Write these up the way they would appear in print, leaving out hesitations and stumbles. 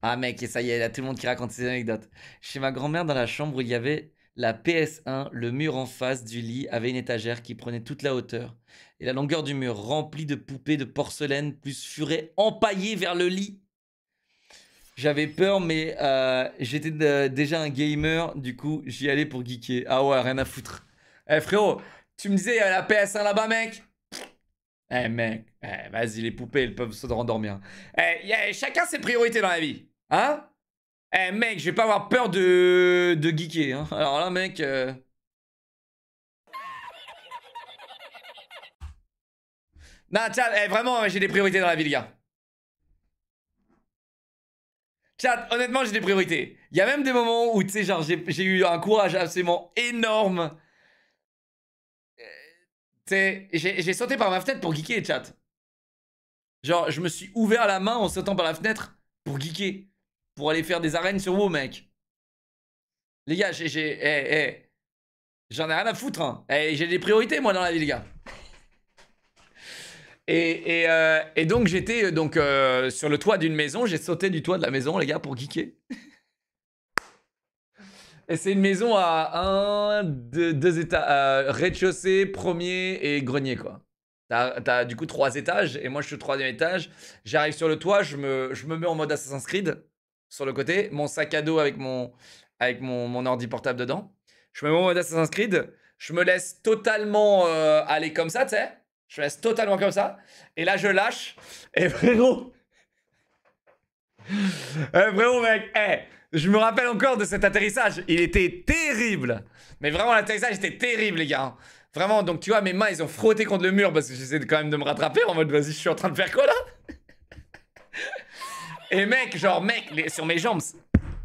Ah mec, et ça y est, il y a tout le monde qui raconte ses anecdotes. Chez ma grand-mère, dans la chambre où il y avait la PS1, le mur en face du lit avait une étagère qui prenait toute la hauteur. Et la longueur du mur, remplie de poupées de porcelaine, plus furet empaillé vers le lit. J'avais peur, mais j'étais déjà un gamer, du coup j'y allais pour geeker. Ah ouais, rien à foutre. Eh frérot, tu me disais, il y a la PS1 là-bas, mec? Eh mec, vas-y, les poupées, elles peuvent se rendormir. Chacun ses priorités dans la vie. Hein? Eh mec, je vais pas avoir peur de geeker. Hein. Alors là, mec... Non, chat, vraiment, j'ai des priorités dans la vie, les gars. Chat, honnêtement, j'ai des priorités. Il y a même des moments où, tu sais, genre, j'ai eu un courage absolument énorme. Tu sais, j'ai sauté par ma fenêtre pour geeker, chat. Genre, je me suis ouvert la main en sautant par la fenêtre pour geeker. Pour aller faire des arènes sur WoW, mec. Les gars, j'en ai rien à foutre, hein. J'ai des priorités, moi, dans la vie, les gars. Et donc, j'étais sur le toit d'une maison. J'ai sauté du toit de la maison, les gars, pour geeker. Et c'est une maison à deux étages, rez-de-chaussée, premier et grenier, quoi. T'as du coup 3 étages, et moi je suis au 3e étage. J'arrive sur le toit, je me mets en mode Assassin's Creed sur le côté, mon sac à dos avec mon ordi portable dedans. Je me mets en mode Assassin's Creed, je me laisse totalement aller comme ça, tu sais. Je me laisse totalement comme ça, et là je lâche, et frérot, frérot mec, je me rappelle encore de cet atterrissage. Il était terrible. Mais vraiment, l'atterrissage était terrible, les gars. Vraiment, donc tu vois, mes mains, ils ont frotté contre le mur parce que j'essaie quand même de me rattraper en mode, vas-y, je suis en train de faire quoi là? Et mec, genre, mec, sur mes jambes,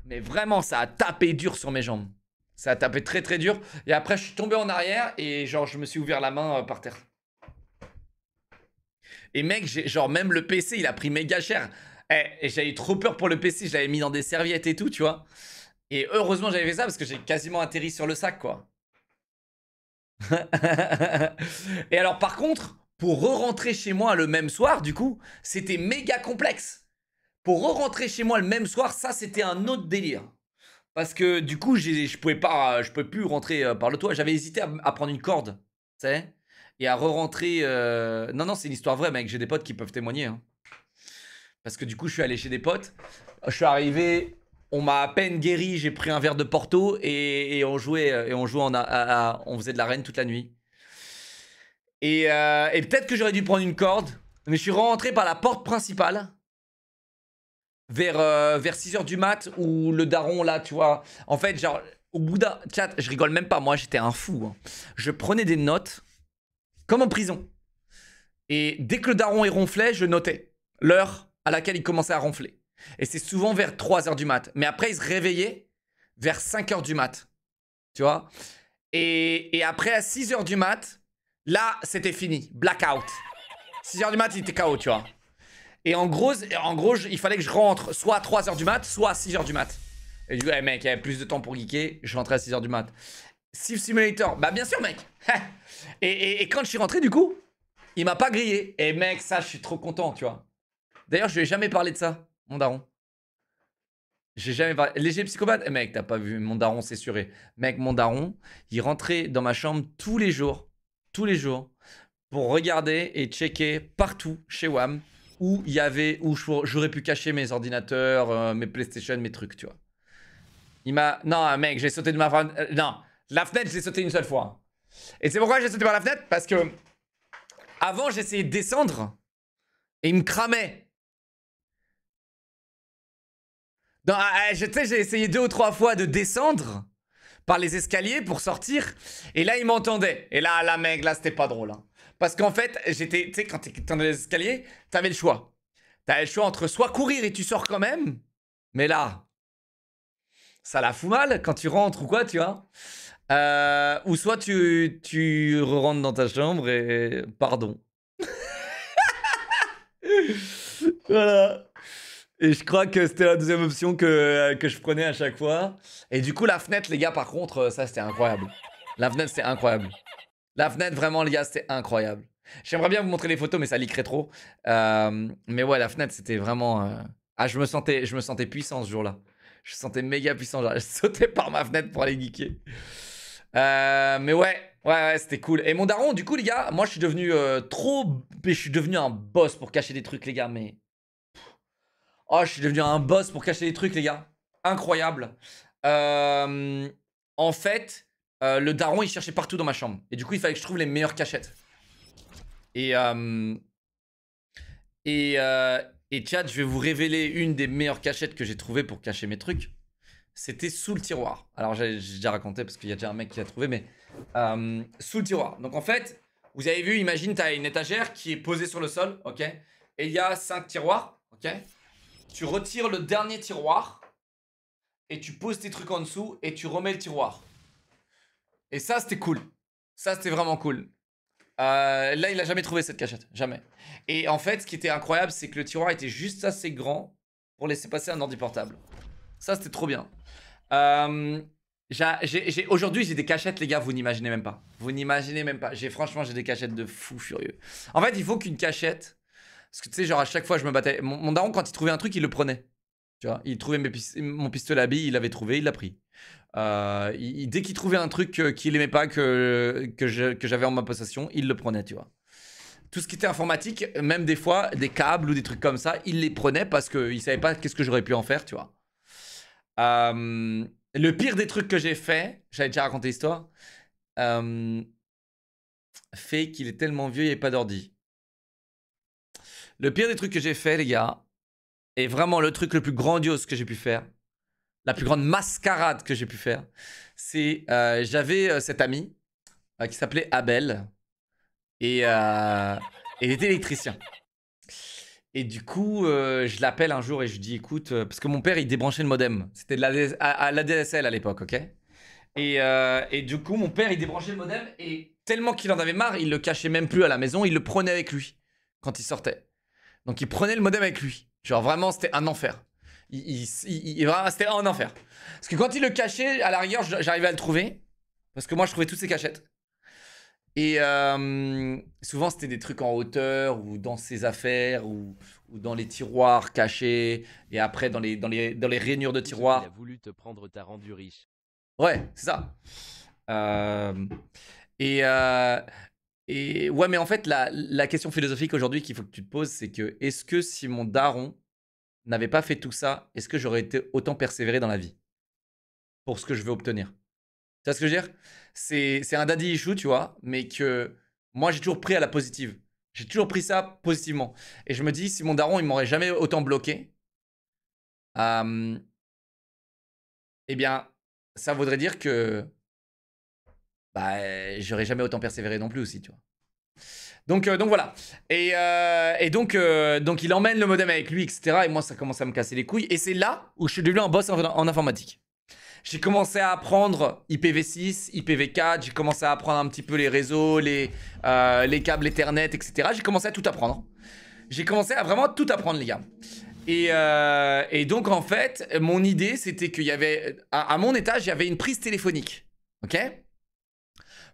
mais vraiment, ça a tapé dur sur mes jambes. Ça a tapé très très dur. Et après, je suis tombé en arrière et genre, je me suis ouvert la main par terre. Et mec, genre, même le PC, il a pris méga cher. Et j'avais eu trop peur pour le PC, je l'avais mis dans des serviettes et tout, tu vois. Et heureusement, j'avais fait ça parce que j'ai quasiment atterri sur le sac, quoi. Et alors, par contre, pour re-rentrer chez moi le même soir, du coup, c'était méga complexe. Pour re-rentrer chez moi le même soir, ça, c'était un autre délire. Parce que du coup, je pouvais plus rentrer par le toit. J'avais hésité à prendre une corde, tu sais, et à re-rentrer. Non, non, c'est une histoire vraie, mec. J'ai des potes qui peuvent témoigner. Hein. Parce que du coup, je suis allé chez des potes. Je suis arrivé, on m'a à peine guéri, j'ai pris un verre de Porto et on jouait, on faisait de la reine toute la nuit. Et peut-être que j'aurais dû prendre une corde, mais je suis rentré par la porte principale vers 6h du mat où le daron là, tu vois. En fait, genre, au bout d'un chat, je rigole même pas, moi j'étais un fou. Hein. Je prenais des notes comme en prison. Et dès que le daron il ronflait, je notais l'heure à laquelle il commençait à ronfler. Et c'est souvent vers 3h du mat. Mais après, il se réveillait vers 5h du mat. Tu vois. Et après, à 6h du mat, là, c'était fini. Blackout. 6h du mat, il était KO, tu vois. Et en gros, il fallait que je rentre soit à 3h du mat, soit à 6h du mat. Et du coup, mec, il y avait plus de temps pour geeker. Je rentrais à 6h du mat. Civ Simulator, bah bien sûr, mec. et quand je suis rentré, du coup, il m'a pas grillé. Et mec, ça, je suis trop content, tu vois. D'ailleurs, je lui ai jamais parlé de ça, mon daron. J'ai jamais parlé. Léger psychopathe? Eh mec, t'as pas vu, mon daron, c'est suré. Mec, mon daron, il rentrait dans ma chambre tous les jours, pour regarder et checker partout chez WAM où il y avait, où j'aurais pu cacher mes ordinateurs, mes PlayStation, mes trucs, tu vois. Il m'a. Non, mec, j'ai sauté de ma fenêtre. Non, la fenêtre, j'ai sauté une seule fois. Et c'est pourquoi j'ai sauté par la fenêtre? Parce que. Avant, j'essayais de descendre et il me cramait. Non, tu sais, j'ai essayé 2 ou 3 fois de descendre par les escaliers pour sortir. Et là, il m'entendait. Et là, mec, là, c'était pas drôle. Hein. Parce qu'en fait, j'étais. Tu sais, quand t'es dans les escaliers, t'avais le choix. T'avais le choix entre soit courir et tu sors quand même. Mais là, ça la fout mal quand tu rentres ou quoi, tu vois. Ou soit tu rentres dans ta chambre et. Pardon. Voilà. Et je crois que c'était la deuxième option que je prenais à chaque fois. Et du coup, la fenêtre, les gars, par contre, ça, c'était incroyable. La fenêtre, c'était incroyable. La fenêtre, vraiment, les gars, c'était incroyable. J'aimerais bien vous montrer les photos, mais ça leakerait trop. Mais ouais, la fenêtre, c'était vraiment... Ah, je me sentais puissant ce jour-là. Je me sentais méga puissant. Genre, je sautais par ma fenêtre pour aller geeker. Mais ouais, c'était cool. Et mon daron, du coup, les gars, moi, je suis devenu je suis devenu un boss pour cacher des trucs, les gars. Mais oh, je suis devenu un boss pour cacher des trucs, les gars. Incroyable. En fait, le daron, il cherchait partout dans ma chambre. Et du coup, il fallait que je trouve les meilleures cachettes. Et Tchad, je vais vous révéler une des meilleures cachettes que j'ai trouvées pour cacher mes trucs. C'était sous le tiroir. Alors, j'ai déjà raconté parce qu'il y a déjà un mec qui l'a trouvé, mais sous le tiroir. Donc, en fait, vous avez vu, imagine, tu as une étagère qui est posée sur le sol, ok? Et il y a 5 tiroirs, ok? Tu retires le dernier tiroir et tu poses tes trucs en dessous et tu remets le tiroir. Et ça, c'était cool. Ça, c'était vraiment cool. Là, il a jamais trouvé cette cachette. Jamais. Et en fait, ce qui était incroyable, c'est que le tiroir était juste assez grand pour laisser passer un ordi portable. Ça, c'était trop bien. Aujourd'hui, j'ai des cachettes, les gars, vous n'imaginez même pas. Vous n'imaginez même pas. Franchement, j'ai des cachettes de fou furieux. En fait, il faut qu'une cachette... Parce que tu sais, genre, à chaque fois, je me battais. Mon daron, quand il trouvait un truc, il le prenait. Tu vois, il trouvait mon pistolet à billes, il l'avait trouvé, il l'a pris. Dès qu'il trouvait un truc qu'il aimait pas, que j'avais en ma possession, il le prenait, tu vois. Tout ce qui était informatique, même des fois, des câbles ou des trucs comme ça, il les prenait parce qu'il savait pas qu'est-ce que j'aurais pu en faire, tu vois. Le pire des trucs que j'ai fait, j'avais déjà raconté l'histoire, fait qu'il est tellement vieux, il n'y avait pas d'ordi. Le pire des trucs que j'ai fait, les gars, et vraiment le truc le plus grandiose que j'ai pu faire, la plus grande mascarade que j'ai pu faire, c'est j'avais cet ami qui s'appelait Abel et il était électricien. Et du coup, je l'appelle un jour et je dis écoute, parce que mon père il débranchait le modem, c'était de l'ADSL à l'époque, ok? Et du coup, mon père il débranchait le modem et tellement qu'il en avait marre, il le cachait même plus à la maison, il le prenait avec lui quand il sortait. Donc il prenait le modem avec lui. Genre vraiment, c'était un enfer. Vraiment, c'était un enfer. Parce que quand il le cachait, à la rigueur, j'arrivais à le trouver. Parce que moi, je trouvais toutes ses cachettes. Et souvent, c'était des trucs en hauteur ou dans ses affaires ou dans les tiroirs cachés. Et après, dans les rainures de tiroirs. Il a voulu te prendre, t'as rendu riche. Ouais, c'est ça. Et ouais, mais en fait, la question philosophique aujourd'hui qu'il faut que tu te poses, c'est que est-ce que si mon daron n'avait pas fait tout ça, est-ce que j'aurais été autant persévéré dans la vie pour ce que je veux obtenir? Tu vois ce que je veux dire? C'est un daddy issue, tu vois, mais que moi j'ai toujours pris à la positive. J'ai toujours pris ça positivement. Et je me dis, si mon daron il m'aurait jamais autant bloqué, eh bien, ça voudrait dire que bah, j'aurais jamais autant persévéré non plus aussi, tu vois. Donc voilà. Et donc il emmène le modem avec lui, etc. Et moi, ça commence à me casser les couilles. Et c'est là où je suis devenu un boss en informatique. J'ai commencé à apprendre IPv6, IPv4. J'ai commencé à apprendre un petit peu les réseaux, les câbles Ethernet, etc. J'ai commencé à tout apprendre. J'ai commencé à vraiment tout apprendre, les gars. Et donc, en fait, mon idée, c'était qu'il y avait... À mon étage, il y avait une prise téléphonique. Ok?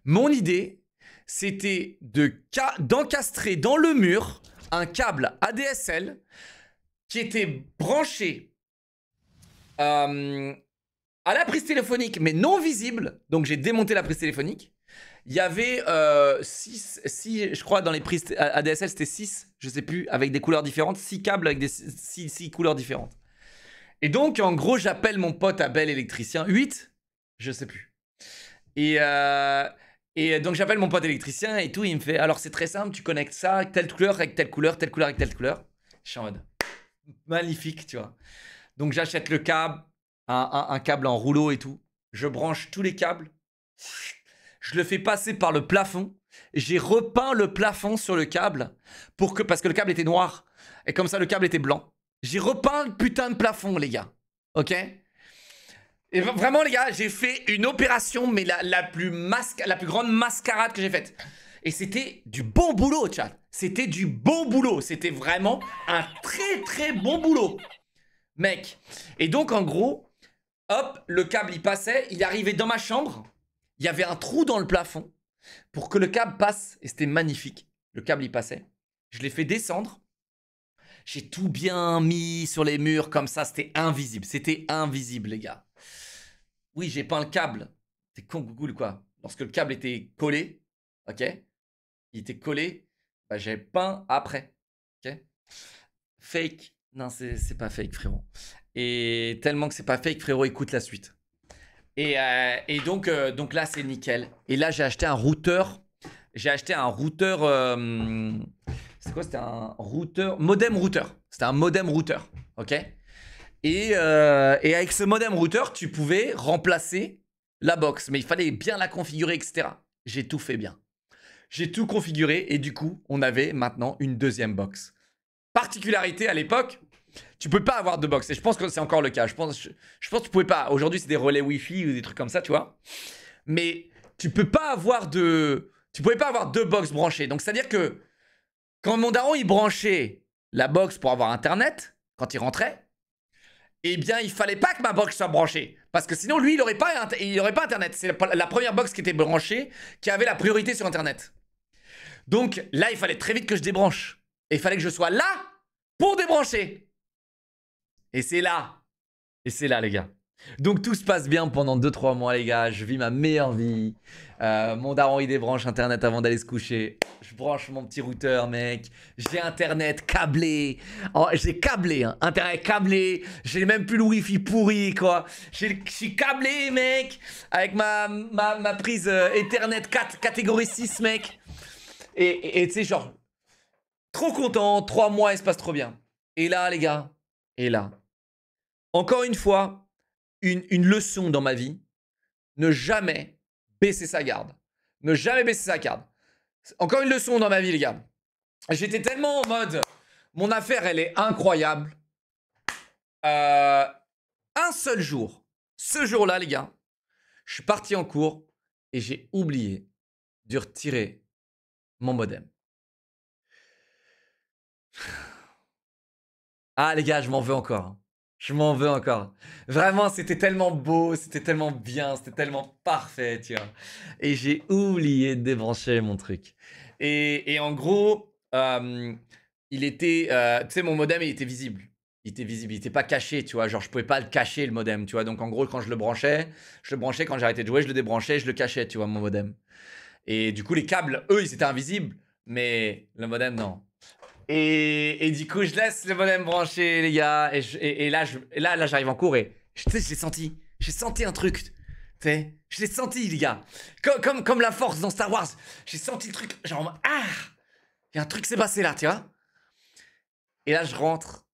Mon idée, c'était d'encastrer dans le mur un câble ADSL qui était branché à la prise téléphonique, mais non visible. Donc, j'ai démonté la prise téléphonique. Il y avait 6, je crois, dans les prises ADSL, c'était 6, je sais plus, avec des couleurs différentes. 6 câbles avec des 6 couleurs différentes. Et donc, en gros, j'appelle mon pote Abel électricien. 8, je sais plus. Et donc, j'appelle mon pote électricien et tout. Il me fait, alors, c'est très simple, tu connectes ça, telle couleur avec telle couleur, telle couleur avec telle couleur. Je suis en mode, magnifique, tu vois. Donc, j'achète le câble, un câble en rouleau et tout. Je branche tous les câbles. Je le fais passer par le plafond. J'ai repeint le plafond sur le câble parce que le câble était noir. Et comme ça, le câble était blanc. J'ai repeint le putain de plafond, les gars. Ok? Et vraiment, les gars, j'ai fait une opération, mais la plus grande mascarade que j'ai faite. Et c'était du bon boulot, chat. C'était du bon boulot. C'était vraiment un très, très bon boulot. Mec. Et donc, en gros, hop, le câble, il passait. Il arrivait dans ma chambre. Il y avait un trou dans le plafond pour que le câble passe. Et c'était magnifique. Le câble, il passait. Je l'ai fait descendre. J'ai tout bien mis sur les murs comme ça. C'était invisible. C'était invisible, les gars. Oui, j'ai peint le câble. C'est con, Google, quoi. Lorsque le câble était collé, ok, il était collé, bah, j'ai peint après. Ok. Fake. Non, c'est pas fake, frérot. Et tellement que c'est pas fake, frérot, écoute la suite. Et donc là, c'est nickel. Et là, j'ai acheté un routeur. J'ai acheté un routeur. C'est quoi? C'était un routeur. Modem routeur. C'était un modem routeur. Ok. Et avec ce modem routeur, tu pouvais remplacer la box. Mais il fallait bien la configurer, etc. J'ai tout fait bien. J'ai tout configuré. Et du coup, on avait maintenant une deuxième box. Particularité à l'époque, tu peux pas avoir deux box. Et je pense que c'est encore le cas. Je pense que tu pouvais pas. Aujourd'hui, c'est des relais Wi-Fi ou des trucs comme ça, tu vois. Mais tu peux pas avoir de. Tu pouvais pas avoir deux box branchées. Donc, c'est-à-dire que quand mon daron, il branchait la box pour avoir Internet, quand il rentrait, eh bien, il fallait pas que ma box soit branchée. Parce que sinon, lui, il aurait pas Internet. C'est la première box qui était branchée qui avait la priorité sur Internet. Donc, là, il fallait très vite que je débranche. Et il fallait que je sois là pour débrancher. Et c'est là. Et c'est là, les gars. Donc, tout se passe bien pendant 2-3 mois, les gars. Je vis ma meilleure vie. Mon daron, il débranche Internet avant d'aller se coucher. Je branche mon petit routeur, mec. J'ai Internet câblé. Oh, j'ai câblé, hein. Internet câblé. J'ai même plus le Wi-Fi pourri, quoi. Je suis câblé, mec. Avec ma prise Ethernet 4, catégorie 6, mec. Et tu sais, genre, trop content. 3 mois, il se passe trop bien. Et là, les gars. Et là. Encore une fois, une leçon dans ma vie, ne jamais baisser sa garde. Ne jamais baisser sa garde. Encore une leçon dans ma vie, les gars. J'étais tellement en mode, mon affaire, elle est incroyable. Un seul jour, ce jour-là, les gars, je suis parti en cours et j'ai oublié de retirer mon modem. Ah, les gars, je m'en veux encore. Je m'en veux encore. Vraiment, c'était tellement beau, c'était tellement bien, c'était tellement parfait, tu vois. Et j'ai oublié de débrancher mon truc. Et en gros, il était... tu sais, mon modem, il était visible. Il était visible, il était pas caché, tu vois. Genre, je pouvais pas le cacher, le modem, tu vois. Donc, en gros, quand je le branchais, quand j'arrêtais de jouer, je le débranchais, je le cachais, tu vois, mon modem. Et du coup, les câbles, eux, ils étaient invisibles. Mais le modem, non. Et du coup, je laisse le modem branché, les gars. Et là, j'arrive en cours et tu sais, j'ai senti. J'ai senti un truc. Tu sais, je l'ai senti, les gars. Comme la force dans Star Wars. J'ai senti le truc. Genre, ah, il y a un truc qui s'est passé là, tu vois. Et là, je rentre.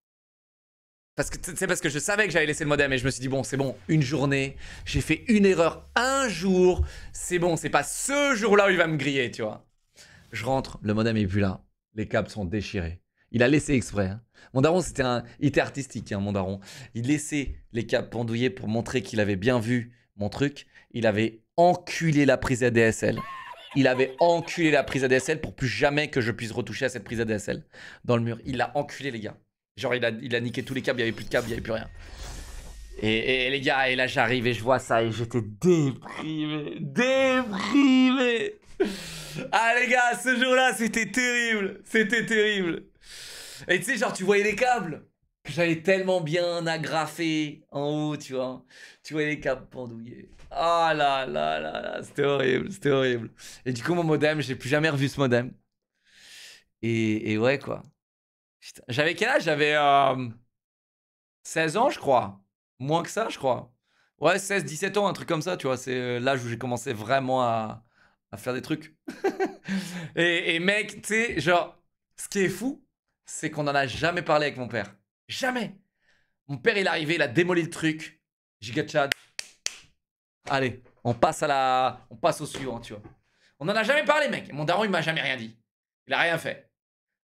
Parce que je savais que j'allais laisser le modem et je me suis dit, bon, c'est bon, une journée. J'ai fait une erreur un jour. C'est bon, c'est pas ce jour-là où il va me griller, tu vois. Je rentre, le modem est plus là. Les câbles sont déchirés. Il a laissé exprès. Hein. Mon daron, il était artistique, hein, mon daron. Il laissait les câbles pendouillés pour montrer qu'il avait bien vu mon truc. Il avait enculé la prise ADSL. Il avait enculé la prise ADSL pour plus jamais que je puisse retoucher à cette prise ADSL dans le mur. Il l'a enculé, les gars. Genre, il a niqué tous les câbles, il n'y avait plus de câbles, il n'y avait plus rien. Et les gars, et là j'arrive et je vois ça et j'étais déprimé. Déprimé. Ah les gars, ce jour-là, c'était terrible. C'était terrible. Et tu sais, genre, tu voyais les câbles que j'avais tellement bien agrafés en haut, tu vois. Tu voyais les câbles pendouillés. Ah là là là là, c'était horrible, c'était horrible. Et du coup, mon modem, j'ai plus jamais revu ce modem. Et ouais, quoi. Putain. J'avais quel âge? J'avais 16 ans, je crois. Moins que ça, je crois. Ouais, 16, 17 ans, un truc comme ça, tu vois. C'est l'âge où j'ai commencé vraiment à faire des trucs. et mec, tu sais, genre, ce qui est fou, c'est qu'on en a jamais parlé avec mon père. Jamais. Mon père, il est arrivé, il a démoli le truc. Giga Chad. Allez, on passe au suivant, tu vois. On en a jamais parlé, mec. Mon daron, il m'a jamais rien dit. Il a rien fait.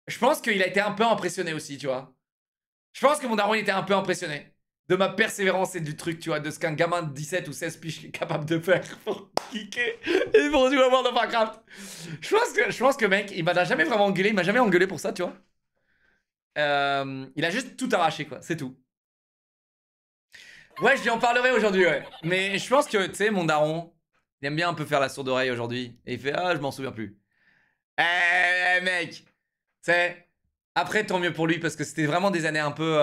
Je pense qu'il a été un peu impressionné aussi, tu vois. Je pense que mon daron, il était un peu impressionné de ma persévérance et du truc, tu vois, de ce qu'un gamin de 17 ou 16 piges est capable de faire pour kicker et pour jouer à World of Warcraft. Je pense que mec, il m'a jamais vraiment engueulé, il m'a jamais engueulé pour ça, tu vois. Il a juste tout arraché, quoi, c'est tout. Ouais, je lui en parlerai aujourd'hui, ouais. Mais je pense que, tu sais, mon daron, il aime bien un peu faire la sourde oreille aujourd'hui. Et il fait, ah, je m'en souviens plus. Mec, tu sais, Après, tant mieux pour lui parce que c'était vraiment des années un peu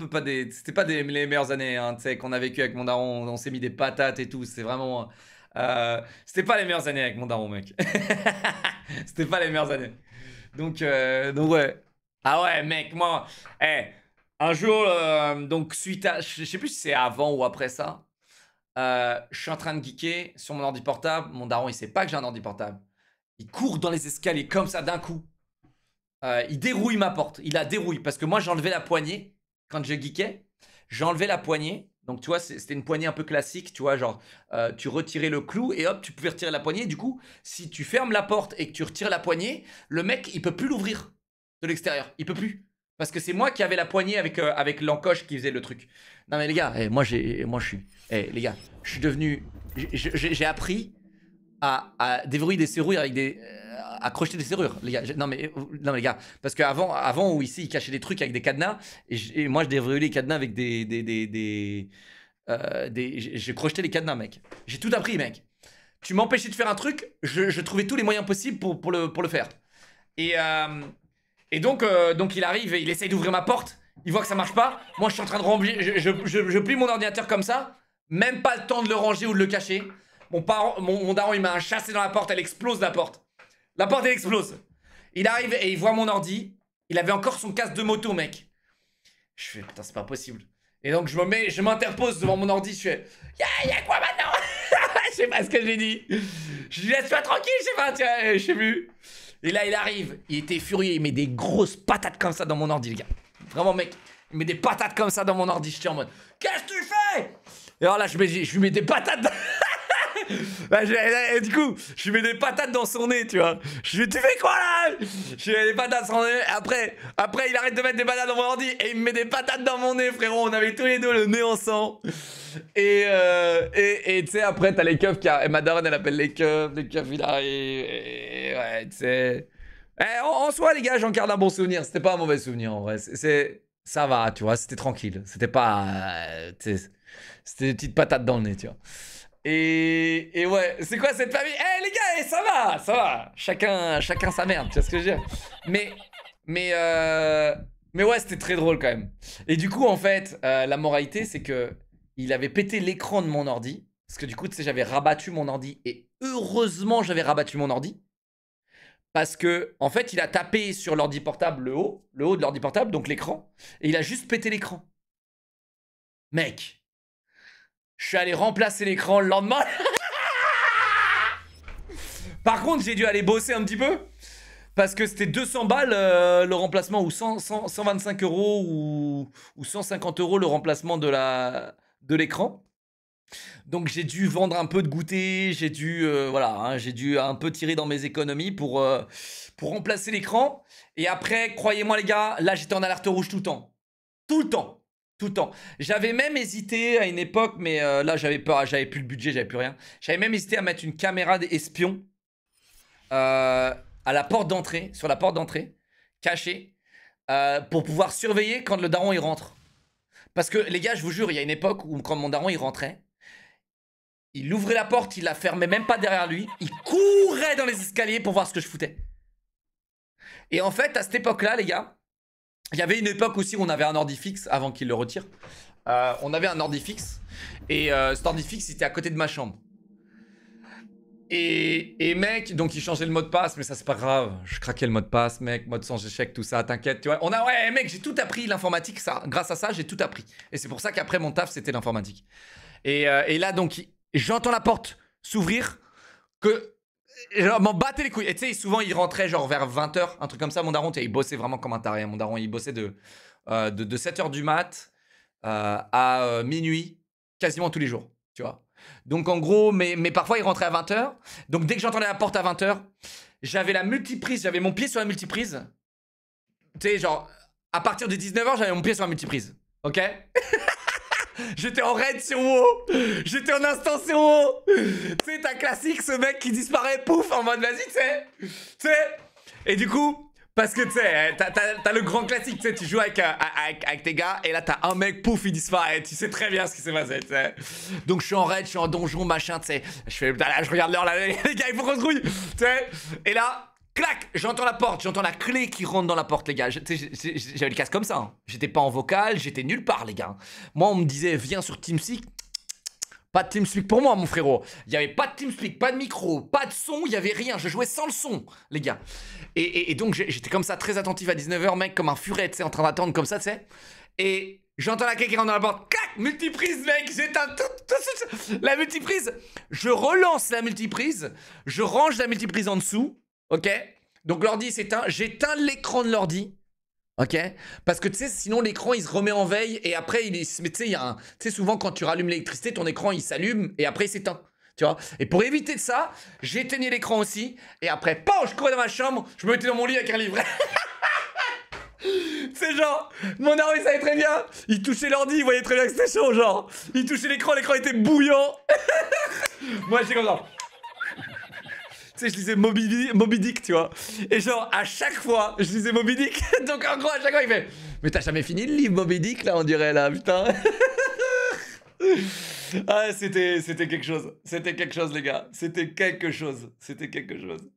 pas des, c'était pas les meilleures années, hein, tu sais, qu'on a vécu avec mon daron. On s'est mis des patates et tout. C'est vraiment, c'était pas les meilleures années avec mon daron, mec. C'était pas les meilleures années. Donc ouais. Ah ouais, mec, moi, un jour, donc suite à, je sais plus si c'est avant ou après ça, je suis en train de geeker sur mon ordi portable. Mon daron, il sait pas que j'ai un ordi portable. Il court dans les escaliers comme ça d'un coup. Il dérouille ma porte. Il la dérouille parce que moi j'ai enlevé la poignée quand je geekais. J'ai enlevé la poignée. Donc tu vois, c'était une poignée un peu classique. Tu vois, genre tu retirais le clou et hop, tu pouvais retirer la poignée. Du coup, si tu fermes la porte et que tu retires la poignée, le mec il peut plus l'ouvrir de l'extérieur. Il peut plus. Parce que c'est moi qui avais la poignée avec l'encoche qui faisait le truc. Non mais les gars, moi je suis. Les gars, je suis devenu. J'ai appris à déverrouiller des serrures avec des. À crocheter des serrures, les gars. Non mais les gars, parce qu'avant où ici ils cachaient des trucs avec des cadenas et moi je déverrouillais les cadenas avec j'ai crocheté les cadenas, mec. J'ai tout appris, mec. Tu m'empêchais de faire un truc, je trouvais tous les moyens possibles pour le faire. Et donc il arrive et il essaye d'ouvrir ma porte. Il voit que ça marche pas. Moi je suis en train de ranger, je plie mon ordinateur comme ça, même pas le temps de le ranger ou de le cacher. Mon daron il m'a un chassé dans la porte, elle explose la porte. La porte elle explose. Il arrive et il voit mon ordi. Il avait encore son casque de moto, mec. Je fais putain, c'est pas possible. Et donc je m'interpose devant mon ordi. Je fais y'a quoi maintenant? Je sais pas ce que j'ai dit. Je lui laisse pas tranquille, je sais pas, tiens, je sais plus. Et là il arrive, il était furieux, il met des grosses patates comme ça dans mon ordi, les gars. Vraiment, mec, il met des patates comme ça dans mon ordi. Je suis en mode qu'est-ce que tu fais? Et alors là je lui mets des patates dans... du coup, je lui mets des patates dans son nez, tu vois. Je lui dis, tu fais quoi là? Je lui mets des patates dans son nez. Après, il arrête de mettre des patates dans mon ordi et il me met des patates dans mon nez, frérot. On avait tous les deux le nez en sang. Et tu sais, après, t'as les keufs qui arrivent. Et ma daronne, elle appelle les keufs il arrive. Et ouais, tu sais. En soi, les gars, j'en garde un bon souvenir. C'était pas un mauvais souvenir, en vrai. Ça va, tu vois. C'était tranquille. C'était pas. C'était des petites patates dans le nez, tu vois. Et ouais, c'est quoi cette famille? Les gars, ça va. Chacun sa merde, tu vois ce que je veux dire? Mais ouais, c'était très drôle quand même. Et du coup, en fait, la moralité, c'est que il avait pété l'écran de mon ordi. Parce que du coup, tu sais, j'avais rabattu mon ordi. Et heureusement, j'avais rabattu mon ordi. Parce que, en fait, il a tapé sur l'ordi portable, le haut de l'ordi portable, donc l'écran. Et il a juste pété l'écran. Mec. Je suis allé remplacer l'écran le lendemain. Par contre, j'ai dû aller bosser un petit peu. Parce que c'était 200 balles le remplacement, ou 125 euros, ou 150 euros le remplacement de l'écran. Donc j'ai dû vendre un peu de goûter, j'ai dû, j'ai dû un peu tirer dans mes économies pour remplacer l'écran. Et après, croyez-moi les gars, là j'étais en alerte rouge tout le temps. Tout le temps. Tout le temps. J'avais même hésité à une époque, mais là j'avais peur, j'avais plus le budget, j'avais plus rien. J'avais même hésité à mettre une caméra d'espion à la porte d'entrée, sur la porte d'entrée, cachée, pour pouvoir surveiller quand le daron il rentre. Parce que les gars, je vous jure, il y a une époque où quand mon daron il rentrait, il ouvrait la porte, il la fermait même pas derrière lui, il courait dans les escaliers pour voir ce que je foutais. Et en fait, à cette époque-là, les gars, il y avait une époque aussi où on avait un ordi fixe avant qu'il le retire. On avait un ordi fixe. Et cet ordi fixe, il était à côté de ma chambre. Et mec, donc il changeait le mot de passe, mais ça c'est pas grave. Je craquais le mot de passe, mec, mode sans échec, tout ça, t'inquiète, tu vois. Ouais, mec, j'ai tout appris l'informatique, ça. Grâce à ça, j'ai tout appris. Et c'est pour ça qu'après mon taf, c'était l'informatique. Et là, donc, j'entends la porte s'ouvrir, que je m'en battais les couilles. Et tu sais, souvent, il rentrait genre vers 20h, un truc comme ça. Mon daron, il bossait vraiment comme un taré. Mon daron, il bossait de 7h du mat à minuit, quasiment tous les jours, tu vois. Donc, en gros, mais parfois, il rentrait à 20h. Donc, dès que j'entendais la porte à 20h, j'avais la multiprise, j'avais mon pied sur la multiprise. Tu sais, genre, à partir de 19h, j'avais mon pied sur la multiprise. Ok? J'étais en raid sur WoW. J'étais en instance sur WoW. Tu sais, t'as classique, ce mec qui disparaît, pouf, en mode vas-y, tu sais. Et du coup, parce que tu sais, t'as le grand classique, tu sais, tu joues avec tes gars, et là t'as un mec, pouf, il disparaît. Tu sais très bien ce qui s'est passé, tu sais. Donc je suis en raid, je suis en donjon, machin, tu sais. Je fais, putain, là, je regarde l'heure, là, les gars, il faut qu'on se grouille, tu sais. Et là, Clac, j'entends la porte, j'entends la clé qui rentre dans la porte, les gars. J'avais le casque comme ça. Hein. J'étais pas en vocal, j'étais nulle part, les gars. Moi, on me disait, viens sur TeamSpeak. Pas de TeamSpeak pour moi, mon frérot. Il y avait pas de TeamSpeak, pas de micro, pas de son, il y avait rien. Je jouais sans le son, les gars. Et donc, j'étais comme ça, très attentif à 19h, mec, comme un furet, tu sais, en train d'attendre comme ça, tu sais. Et j'entends la clé qui rentre dans la porte. Clac, multiprise, mec. J'éteins tout la multiprise. Je relance la multiprise. Je range la multiprise en dessous. Ok? Donc, l'ordi s'éteint. J'éteins l'écran de l'ordi. Ok? Parce que tu sais, sinon l'écran il se remet en veille et après il est. Mais tu sais, il y a un. Tu sais, souvent quand tu rallumes l'électricité, ton écran il s'allume et après il s'éteint. Tu vois? Et pour éviter de ça, j'éteignais l'écran aussi. Et après, PAM, je courais dans ma chambre, je me mettais dans mon lit avec un livre. C'est genre, mon daron il savait très bien. Il touchait l'ordi, il voyait très bien que c'était chaud, genre. Il touchait l'écran était bouillant. Moi j'étais comme ça. Tu sais, je lisais Moby Dick, tu vois. Et genre, à chaque fois, je lisais Moby Dick. Donc, en gros, à chaque fois, il fait mais t'as jamais fini le livre Moby Dick, là, on dirait, là, putain. Ah, c'était quelque chose. C'était quelque chose, les gars. C'était quelque chose. C'était quelque chose.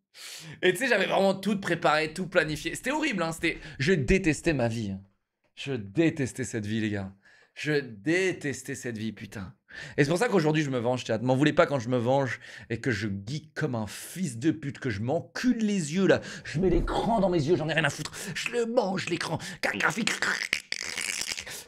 Et tu sais, j'avais vraiment tout préparé, tout planifié. C'était horrible, hein. Je détestais ma vie. Je détestais cette vie, les gars. Je détestais cette vie, putain. Et c'est pour ça qu'aujourd'hui je me venge, chat. M'en voulez pas quand je me venge et que je geek comme un fils de pute, que je m'encule les yeux là. Je mets l'écran dans mes yeux, j'en ai rien à foutre. Je le mange l'écran. Graphique.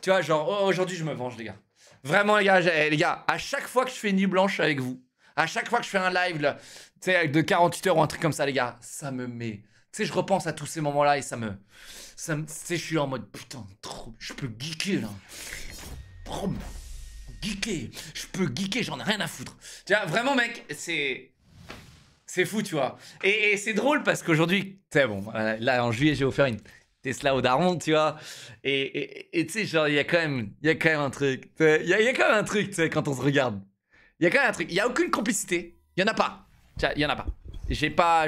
Tu vois, genre aujourd'hui je me venge, les gars. Vraiment, les gars, à chaque fois que je fais une nuit blanche avec vous, à chaque fois que je fais un live là, tu sais, de 48 heures ou un truc comme ça, les gars, ça me met. Tu sais, je repense à tous ces moments-là et ça me. Tu sais, je suis en mode putain, trop. Je peux geeker là. Geeker, je peux geeker, j'en ai rien à foutre. Tu vois, vraiment, mec, c'est fou, tu vois. Et c'est drôle parce qu'aujourd'hui, tu sais, bon, là, en juillet, j'ai offert une Tesla au daron, tu vois. Et tu sais, genre, il y a quand même un truc. Il y a quand même un truc, tu sais, quand on se regarde. Il y a quand même un truc. Il y a aucune complicité. Il y en a pas. Tu vois, il y en a pas.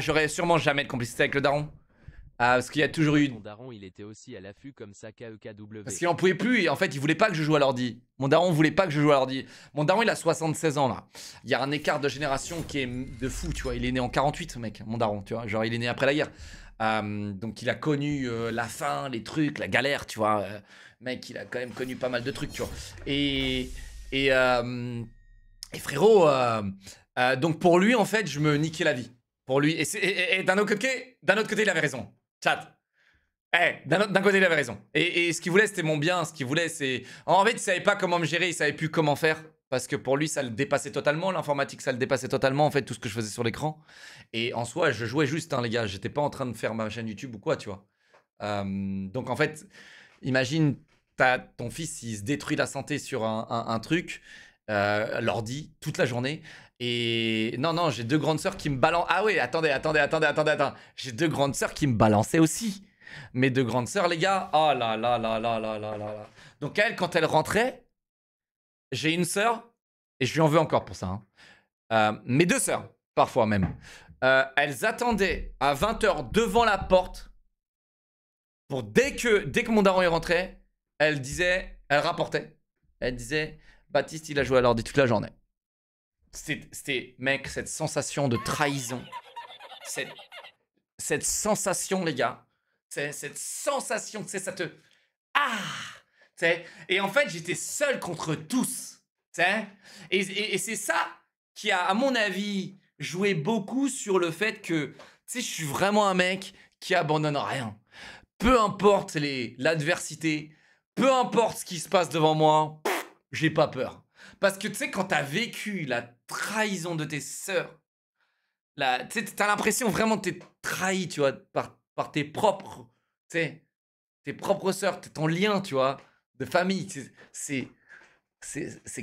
J'aurais sûrement jamais de complicité avec le daron. Parce qu'il y a toujours eu. Mon daron, il était aussi à l'affût comme ça KEKW. Parce qu'il en pouvait plus et en fait il voulait pas que je joue à l'ordi. Mon daron voulait pas que je joue à l'ordi. Mon daron il a 76 ans là. Il y a un écart de génération qui est de fou, tu vois. Il est né en 48 mec, mon daron, tu vois. Genre il est né après la guerre. Donc il a connu la faim, les trucs, la galère, tu vois. Mec il a quand même connu pas mal de trucs, tu vois. Et frérot, donc pour lui en fait je me niquais la vie. Pour lui. Et d'un autre côté il avait raison. Chat. D'un côté, il avait raison. Et ce qu'il voulait, c'était mon bien. Ce qu'il voulait, c'est. En fait, il savait pas comment me gérer, il savait plus comment faire. Parce que pour lui, ça le dépassait totalement. L'informatique, ça le dépassait totalement, en fait, tout ce que je faisais sur l'écran. Et en soi, je jouais juste, hein, les gars. J'étais pas en train de faire ma chaîne YouTube ou quoi, tu vois. Donc, en fait, imagine, ton fils, il se détruit la santé sur un truc, l'ordi, toute la journée. Et non, j'ai deux grandes sœurs qui me balancent. Ah oui, attendez. J'ai deux grandes sœurs qui me balançaient aussi. Mes deux grandes sœurs, les gars. Oh là là là là là là là là. Donc elle, quand elle rentrait, j'ai une sœur, et je lui en veux encore pour ça. Hein. Mes deux sœurs, parfois même. Elles attendaient à 20h devant la porte pour dès que mon daron est rentré, elle rapportait. Elle disait, Baptiste, il a joué à l'ordi toute la journée. C'était, mec, cette sensation de trahison. Cette sensation, les gars. Cette sensation, tu sais, ça te... Ah, tu sais. Et en fait, j'étais seul contre tous. Tu sais. Et c'est ça qui a, à mon avis, joué beaucoup sur le fait que, tu sais, je suis vraiment un mec qui abandonne rien. Peu importe l'adversité, peu importe ce qui se passe devant moi, j'ai pas peur. Parce que, tu sais, quand t'as vécu la trahison de tes sœurs, tu sais, t'as l'impression vraiment que t'es trahi, tu vois, par tes propres, tu sais, tes propres sœurs, ton lien, tu vois, de famille. C'est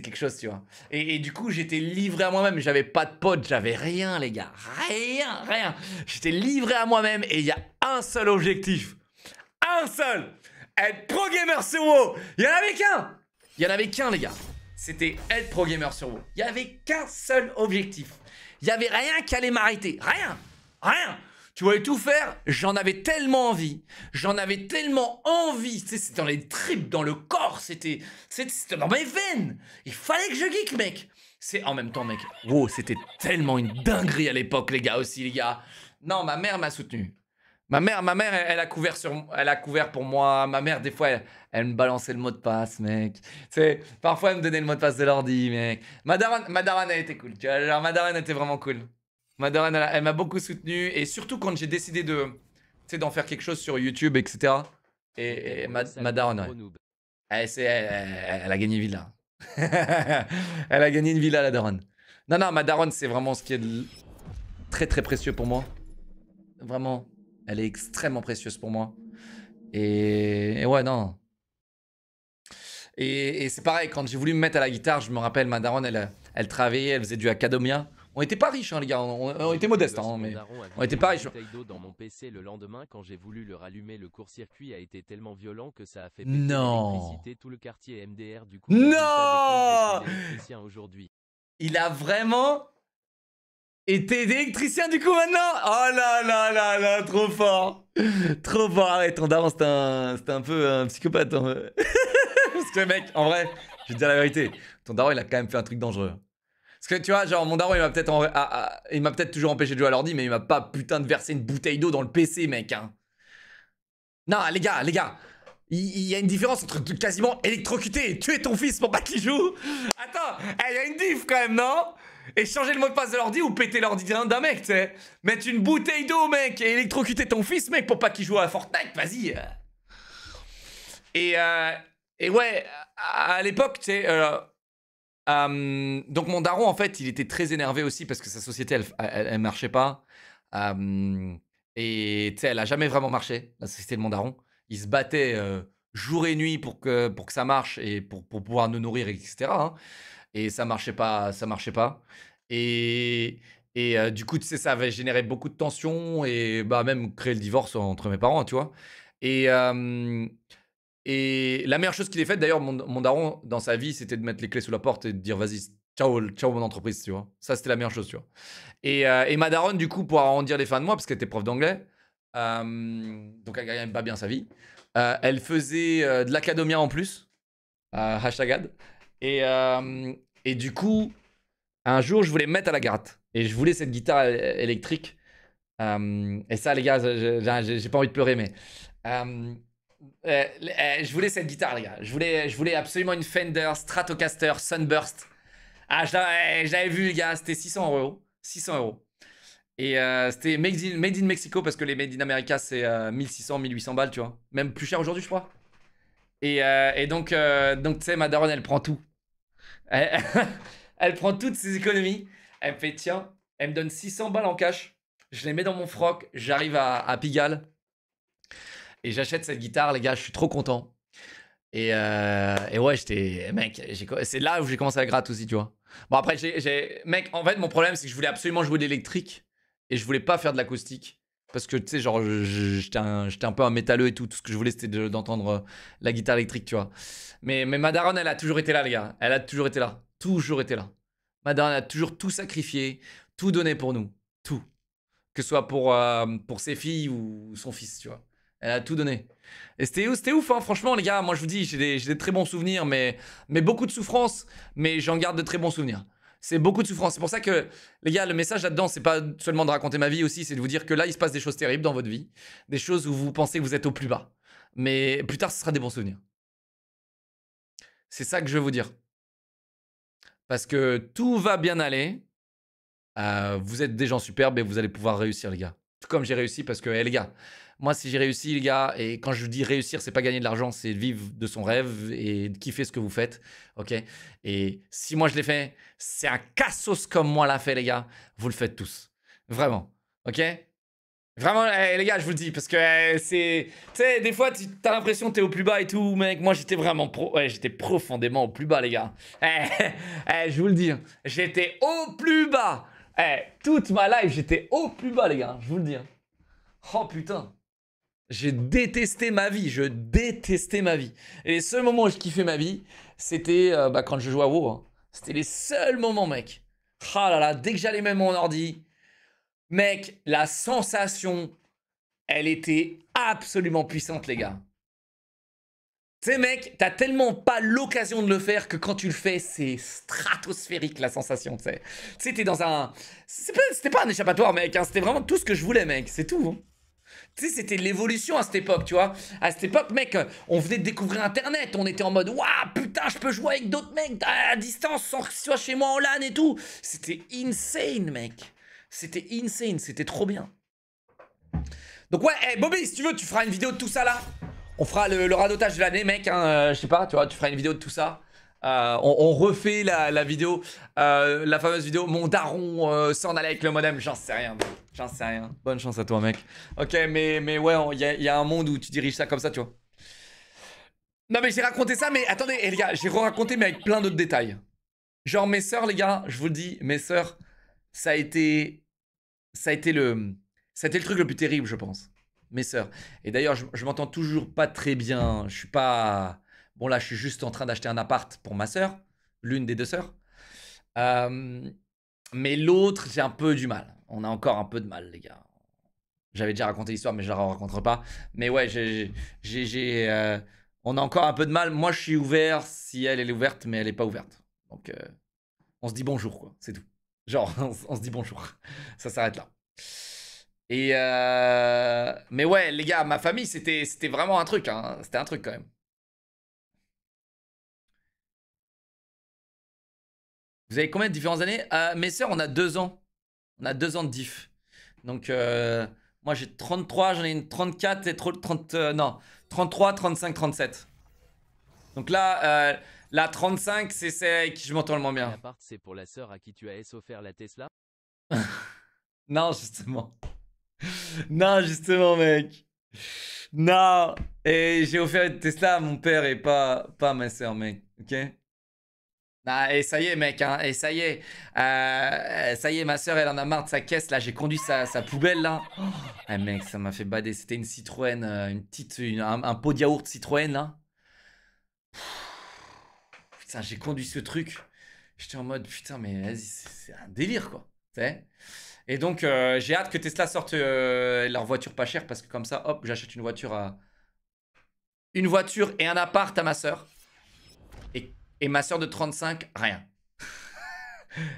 quelque chose, tu vois. Et du coup, j'étais livré à moi-même. J'avais pas de potes, j'avais rien, les gars. Rien. J'étais livré à moi-même et il y a un seul objectif. Un seul. Être pro gamer sur WoW. Il y en avait qu'un, les gars. C'était être pro gamer sur WoW. Il y avait qu'un seul objectif. Il y avait rien qui allait m'arrêter. Rien. Tu voulais tout faire, j'en avais tellement envie. Tu sais, c'était dans les tripes, dans le corps, c'était dans mes veines. Il fallait que je geek, mec. En même temps, mec, wow, c'était tellement une dinguerie à l'époque, les gars, aussi, les gars. Non, ma mère m'a soutenu. Ma mère, elle a couvert elle a couvert pour moi. Ma mère, des fois, elle me balançait le mot de passe, mec. Parfois, elle me donnait le mot de passe de l'ordi, mec. Ma daronne, elle était cool. Tu vois, genre, ma daronne était vraiment cool. Ma daronne, elle m'a beaucoup soutenu. Et surtout quand j'ai décidé d'en faire quelque chose sur YouTube, etc. Et ma daronne, ouais. Elle a gagné une villa. Elle a gagné une villa, la daronne. Non, non, ma daronne, c'est vraiment ce qui est très, très précieux pour moi. Vraiment. Elle est extrêmement précieuse pour moi. Et ouais, non. Et c'est pareil, quand j'ai voulu me mettre à la guitare, je me rappelle, ma daronne, elle travaillait, elle faisait du academia. On était pas riches, hein, les gars. On était modestes, hein, mais on était pas riches. Bouteille d'eau dans mon PC le lendemain quand j'ai voulu le rallumer, le court-circuit a été tellement violent que ça a fait péter Non. l'électricité, tout le quartier MDR. Du coup, Non. résultat des comptes, je suis électricien aujourd'hui. Il a vraiment été électricien du coup maintenant. Oh là là là là, trop fort. Trop fort. Arrête, ton daron, c'était un peu un psychopathe. Hein. Parce que mec, en vrai, je vais te dire la vérité. Ton daron, il a quand même fait un truc dangereux. Parce que tu vois, genre, mon daron, il m'a peut-être toujours empêché de jouer à l'ordi, mais il m'a pas putain de versé une bouteille d'eau dans le PC, mec. Hein. Non, les gars, il y a une différence entre quasiment électrocuter et tuer ton fils pour pas qu'il joue. Attends, il y a une diff quand même, non? Et changer le mot de passe de l'ordi ou péter l'ordi d'un mec, tu sais. Mettre une bouteille d'eau, mec, et électrocuter ton fils, mec, pour pas qu'il joue à Fortnite, vas-y. Et ouais, à l'époque, tu sais, donc mon daron, en fait, il était très énervé aussi parce que sa société, elle marchait pas. Et tu sais, elle a jamais vraiment marché, la société de mon daron. Il se battait jour et nuit pour que ça marche et pour pouvoir nous nourrir, etc. Hein. Et ça marchait pas, ça marchait pas. Et du coup, tu sais, ça avait généré beaucoup de tensions et bah, même créé le divorce entre mes parents, tu vois. Et, et la meilleure chose qu'il ait faite, d'ailleurs, mon daron, dans sa vie, c'était de mettre les clés sous la porte et de dire vas-y, ciao, ciao mon entreprise, tu vois. Ça, c'était la meilleure chose, tu vois. Et ma daronne, du coup, pour arrondir les fins de mois, parce qu'elle était prof d'anglais, donc elle gagnait pas bien sa vie, elle faisait de l'academia en plus, hashtag ad. Et du coup, un jour, je voulais me mettre à la gratte. Et je voulais cette guitare électrique. Et ça, les gars, j'ai pas envie de pleurer, mais... je voulais cette guitare, les gars. Je voulais absolument une Fender Stratocaster Sunburst. Ah, j'avais vu, les gars, c'était 600 €. 600 €. Et c'était made in Mexico parce que les Made in America, c'est 1600, 1800 balles, tu vois. Même plus cher aujourd'hui, je crois. Et donc tu sais, ma daronne, elle prend tout. Elle, elle prend toutes ses économies. Elle me fait, tiens, elle me donne 600 balles en cash. Je les mets dans mon froc. J'arrive à Pigalle. Et j'achète cette guitare, les gars, je suis trop content. Et ouais, mec, c'est là où j'ai commencé à gratte aussi, tu vois. Bon, après, mec, en fait, mon problème, c'est que je voulais absolument jouer de l'électrique. Et je voulais pas faire de l'acoustique. Parce que, tu sais, genre, j'étais un peu un métalleux et tout. Tout ce que je voulais, c'était d'entendre la guitare électrique, tu vois. Mais ma daronne, elle a toujours été là, les gars. Elle a toujours été là. Toujours été là. Ma daronne a toujours tout sacrifié, tout donné pour nous. Tout. Que ce soit pour ses filles ou son fils, tu vois. Elle a tout donné. Et c'était ouf, hein, franchement, les gars. Moi, je vous dis, j'ai des très bons souvenirs, mais beaucoup de souffrance, mais j'en garde de très bons souvenirs. C'est beaucoup de souffrance. C'est pour ça que, les gars, le message là-dedans, c'est pas seulement de raconter ma vie aussi, c'est de vous dire que là, il se passe des choses terribles dans votre vie. Des choses où vous pensez que vous êtes au plus bas. Mais plus tard, ce sera des bons souvenirs. C'est ça que je veux vous dire. Parce que tout va bien aller. Vous êtes des gens superbes et vous allez pouvoir réussir, les gars. Tout comme j'ai réussi parce que, les gars, moi, si j'ai réussi, les gars, et quand je dis réussir, c'est pas gagner de l'argent, c'est vivre de son rêve et de kiffer ce que vous faites, ok? Et si moi je l'ai fait, c'est un cassos comme moi l'a fait, les gars. Vous le faites tous. Vraiment, ok? Vraiment, les gars, je vous le dis, parce que c'est... Tu sais, des fois, t'as l'impression que t'es au plus bas et tout, mec. Moi, j'étais vraiment j'étais profondément au plus bas, les gars. Je vous le dis, j'étais au plus bas. Toute ma life, j'étais au plus bas, les gars. Je vous le dis. Oh, putain. J'ai détesté ma vie. Je détestais ma vie. Et les seuls moments où je kiffais ma vie, c'était quand je jouais à WoW. Hein. C'était les seuls moments, mec. Ah là là, dès que j'allais mettre mon ordi... Mec, la sensation, elle était absolument puissante, les gars. Tu sais, mec, t'as tellement pas l'occasion de le faire que quand tu le fais, c'est stratosphérique la sensation, tu sais. Tu sais, t'es dans un... C'était pas un échappatoire, mec, hein, c'était vraiment tout ce que je voulais, mec, c'est tout. Hein. Tu sais, c'était l'évolution à cette époque, tu vois. À cette époque, mec, on venait de découvrir Internet, on était en mode, waouh, putain, je peux jouer avec d'autres mecs à distance sans que ce soit chez moi en LAN et tout. C'était insane, mec. C'était insane, c'était trop bien. Donc ouais, hey, Bobby, si tu veux, tu feras une vidéo de tout ça, là. On fera le radotage de l'année, mec, hein, je sais pas, tu vois, tu feras une vidéo de tout ça. On refait la vidéo, la fameuse vidéo, mon daron s'en allait avec le modem, j'en sais rien, mec. J'en sais rien. Bonne chance à toi, mec. Ok, mais ouais, il y a un monde où tu diriges ça comme ça, tu vois. Non, mais j'ai raconté ça, mais attendez, les gars, j'ai raconté, mais avec plein d'autres détails. Genre, mes sœurs, les gars, je vous le dis, mes sœurs, ça a été le truc le plus terrible, je pense. Mes sœurs. Et d'ailleurs, je m'entends toujours pas très bien. Je suis pas... Bon, là, je suis juste en train d'acheter un appart pour ma sœur. L'une des deux sœurs. Mais l'autre, j'ai un peu du mal. On a encore un peu de mal, les gars. J'avais déjà raconté l'histoire, mais je la raconterai pas. Mais ouais, on a encore un peu de mal. Moi, je suis ouvert si elle est ouverte, mais elle est pas ouverte. Donc, on se dit bonjour, quoi. C'est tout. Genre, on se dit bonjour. Ça s'arrête là. Et mais ouais, les gars, ma famille, c'était vraiment un truc. Hein. C'était un truc quand même. Vous avez combien de différentes années? Mes sœurs, on a 2 ans. On a 2 ans de diff. Donc, moi, j'ai 33, j'en ai une 34 et 30... non, 33, 35, 37. Donc là, la 35, c'est celle avec qui je m'entends le moins bien. L'appart, c'est pour la sœur à qui tu as offert la Tesla? Non, justement. Non, justement, mec. Non. Et j'ai offert une Tesla à mon père et pas à ma soeur, mec. Ok? Ah, et ça y est, mec. Hein, et ça y est. Ça y est, ma soeur, elle en a marre de sa caisse. Là, j'ai conduit sa poubelle, là. Oh, eh, mec, ça m'a fait bader. C'était une Citroën, un pot de yaourt Citroën, là. Putain, j'ai conduit ce truc. J'étais en mode, putain, mais vas-y, c'est un délire, quoi. Tu sais? Et donc, j'ai hâte que Tesla sorte leur voiture pas chère parce que comme ça, hop, j'achète une voiture et un appart à ma soeur. Et ma soeur de 35, rien.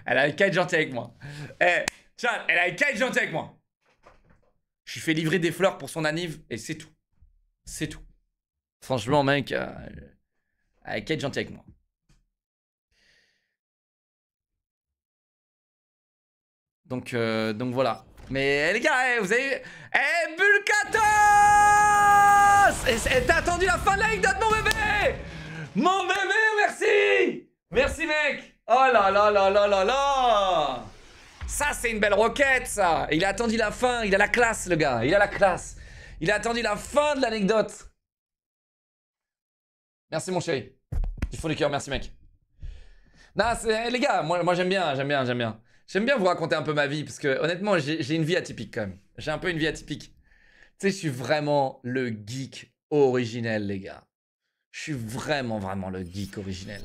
Elle a qu'à être gentille avec moi. Eh, tiens, elle a qu'à être gentille avec moi. Je lui fais livrer des fleurs pour son anniv et c'est tout. C'est tout. Franchement, mec, elle a qu'à être gentille avec moi. Donc voilà. Mais les gars, vous avez... Bulkatos! T'as attendu la fin de l'anecdote, mon bébé! Mon bébé, merci! Merci, mec! Oh là là là là là là! Ça, c'est une belle roquette, ça! Il a attendu la fin, il a la classe, le gars. Il a la classe. Il a attendu la fin de l'anecdote. Merci, mon chéri. Du fond du cœur, merci, mec. Non, les gars, moi j'aime bien. J'aime bien vous raconter un peu ma vie, parce que honnêtement, j'ai une vie atypique quand même. J'ai un peu une vie atypique. Tu sais, je suis vraiment le geek originel, les gars. Je suis vraiment le geek originel.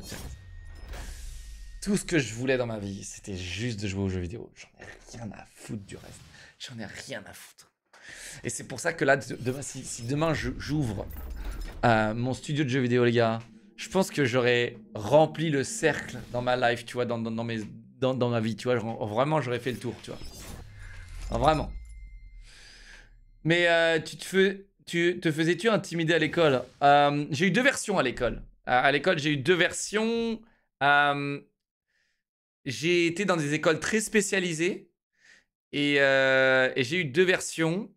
Tout ce que je voulais dans ma vie, c'était juste de jouer aux jeux vidéo. J'en ai rien à foutre du reste. J'en ai rien à foutre. Et c'est pour ça que là, demain, si demain j'ouvre mon studio de jeux vidéo, les gars, je pense que j'aurais rempli le cercle dans ma life, tu vois, dans ma vie, tu vois. Vraiment, j'aurais fait le tour, tu vois. Vraiment. Mais tu te faisais-tu intimider à l'école? J'ai eu 2 versions à l'école. À l'école, j'ai eu 2 versions. J'ai été dans des écoles très spécialisées. Et j'ai eu 2 versions.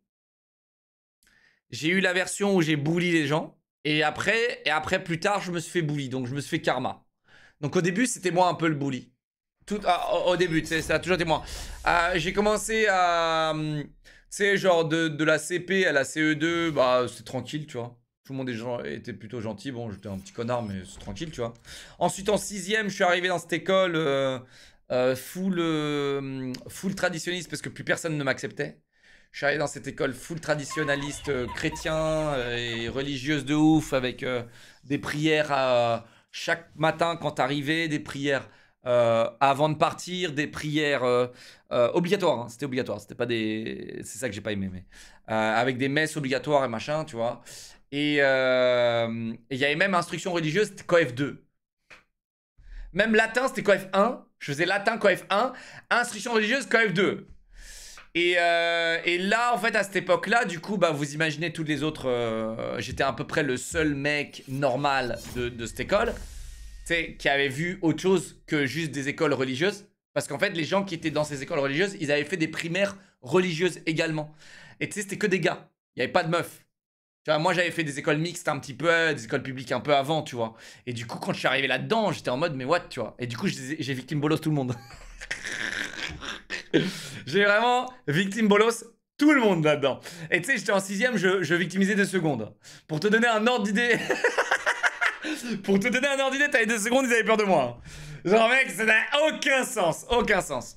J'ai eu la version où j'ai bully les gens. Et après, plus tard, je me suis fait bully. Donc, je me suis fait karma. Donc, au début, c'était moi un peu le bully. Au début, ça a toujours été moi. J'ai commencé à... tu sais, genre de la CP à la CE2, bah, c'est tranquille, tu vois. Tout le monde était plutôt gentil. Bon, j'étais un petit connard, mais c'est tranquille, tu vois. Ensuite, en 6ème, je suis arrivé dans cette école full traditionniste parce que plus personne ne m'acceptait. Je suis arrivé dans cette école full traditionnaliste chrétien et religieuse de ouf avec des prières chaque matin quand t'arrivais, des prières avant de partir, des prières obligatoires. Hein, c'était obligatoire, c'était pas des... C'est ça que j'ai pas aimé, mais avec des messes obligatoires et machin, tu vois. Et il y avait même instruction religieuse, c'était coef 2. Même latin, c'était coef 1. Je faisais latin coef 1. Instruction religieuse, coef 2. Et là, en fait, à cette époque-là, du coup, bah, vous imaginez tous les autres. J'étais à peu près le seul mec normal de cette école, tu sais, qui avait vu autre chose que juste des écoles religieuses. Parce qu'en fait, les gens qui étaient dans ces écoles religieuses, ils avaient fait des primaires religieuses également. Et tu sais, c'était que des gars. Il n'y avait pas de meufs. Tu vois, moi, j'avais fait des écoles mixtes un petit peu, des écoles publiques un peu avant, tu vois. Et du coup, quand je suis arrivé là-dedans, j'étais en mode, mais what, tu vois. Et du coup, j'ai victime bolos tout le monde. J'ai vraiment victime bolos tout le monde là-dedans. Et tu sais, j'étais en 6ème, je victimisais 2 secondes. Pour te donner un ordre d'idée. Pour te donner un ordre d'idée, t'avais 2 secondes, ils avaient peur de moi. Genre, mec, ça n'a aucun sens. Aucun sens.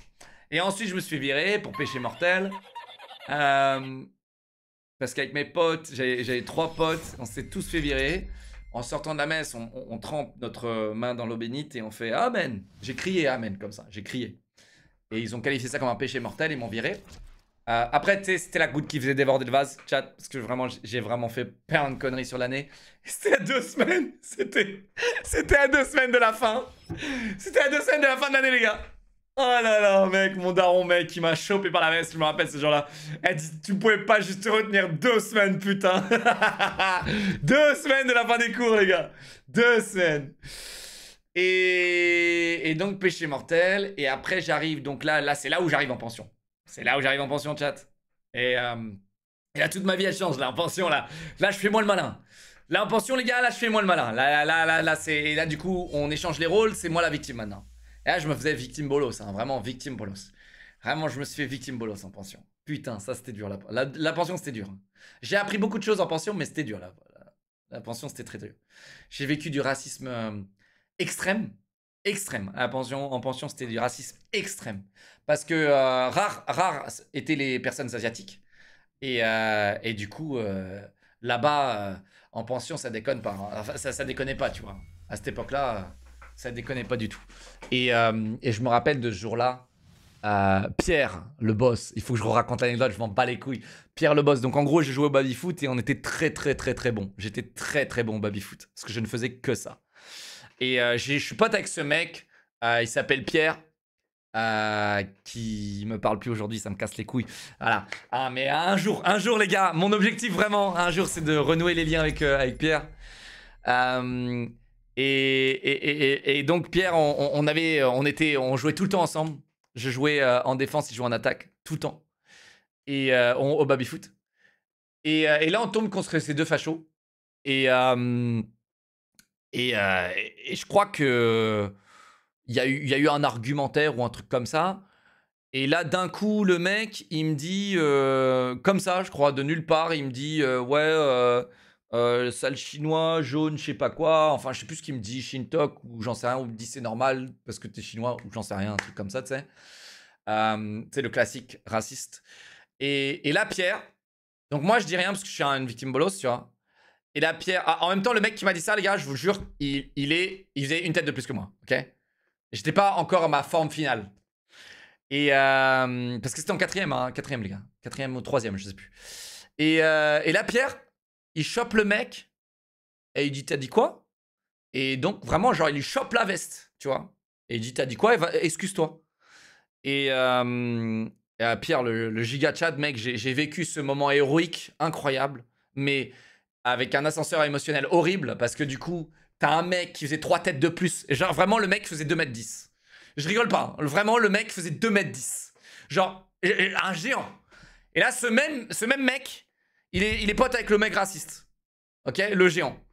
Et ensuite, je me suis fait virer pour péché mortel. Parce qu'avec mes potes, j'avais 3 potes, on s'est tous fait virer. En sortant de la messe, on trempe notre main dans l'eau bénite et on fait Amen. J'ai crié Amen comme ça, j'ai crié. Et ils ont qualifié ça comme un péché mortel, ils m'ont viré. Après, tu sais, c'était la goutte qui faisait déborder le vase, chat, parce que vraiment, j'ai vraiment fait plein de conneries sur l'année. C'était à 2 semaines, c'était à 2 semaines de la fin. C'était à 2 semaines de la fin de l'année, les gars. Oh là là, mec, mon daron, mec, il m'a chopé par la veste, je me rappelle ce jour-là. Elle dit, tu pouvais pas juste te retenir 2 semaines, putain. 2 semaines de la fin des cours, les gars. 2 semaines. Et donc, péché mortel. Et après, j'arrive, donc là c'est là où j'arrive en pension. C'est là où j'arrive en pension, chat. Et là, toute ma vie, elle change, là, en pension, là. Là, je fais moins le malin. Là, en pension, les gars, là, je fais moins le malin. Là, du coup, on échange les rôles, c'est moi la victime maintenant. Et là, je me faisais victime bolos, hein, vraiment victime bolos. Vraiment, je me suis fait victime bolos en pension. Putain, ça, c'était dur. La pension, c'était dur. J'ai appris beaucoup de choses en pension, mais c'était dur, la pension, c'était très dur. J'ai vécu du racisme extrême. Extrême. En pension, c'était du racisme extrême. Parce que rares étaient les personnes asiatiques. Et du coup, là-bas, en pension, ça déconne pas. Hein. Enfin, ça déconnait pas, tu vois. À cette époque-là, ça déconnait pas du tout. Et je me rappelle de ce jour-là, Pierre, le boss, il faut que je raconte l'anecdote, je m'en bats les couilles. Pierre, le boss. Donc en gros, j'ai joué au baby-foot et on était très, très, très, très bon. J'étais très, très bon au baby-foot. Parce que je ne faisais que ça. Et je suis pote avec ce mec. Il s'appelle Pierre. Qui me parle plus aujourd'hui, ça me casse les couilles. Voilà. Mais un jour, les gars, mon objectif vraiment, un jour, c'est de renouer les liens avec Pierre. Et donc Pierre, on jouait tout le temps ensemble. Je jouais en défense, il jouait en attaque tout le temps. Et au baby foot. Et là, on tombe contre ces 2 fachos. Et je crois que il y a eu un argumentaire ou un truc comme ça. Et là, d'un coup, le mec, il me dit, comme ça, je crois, de nulle part, il me dit, sale chinois, jaune, je sais pas quoi. Enfin, je sais plus ce qu'il me dit, Shintok, ou j'en sais rien, ou il me dit c'est normal parce que t'es chinois, ou j'en sais rien, un truc comme ça, tu sais. C'est le classique raciste. Et là, Pierre, donc moi, je dis rien parce que je suis une victime bolos, tu vois. Et là, Pierre, en même temps, le mec qui m'a dit ça, les gars, je vous jure, il faisait une tête de plus que moi, ok? J'étais pas encore à ma forme finale. Et parce que c'était en 4ème, hein, 4ème, les gars. 4ème ou 3ème, je sais plus. Et là, Pierre, il chope le mec et il dit t'as dit quoi? Et donc, vraiment, genre, il lui chope la veste, tu vois. Et il dit t'as dit quoi? Excuse-toi. Et Pierre, le giga chat, mec, j'ai vécu ce moment héroïque, incroyable, mais avec un ascenseur émotionnel horrible parce que du coup, t'as un mec qui faisait 3 têtes de plus. Et genre, vraiment, le mec faisait 2m10. Je rigole pas. Hein. Vraiment, le mec faisait 2m10. Genre, un géant. Et là, ce même mec, il est pote avec le mec raciste. Ok? Le géant.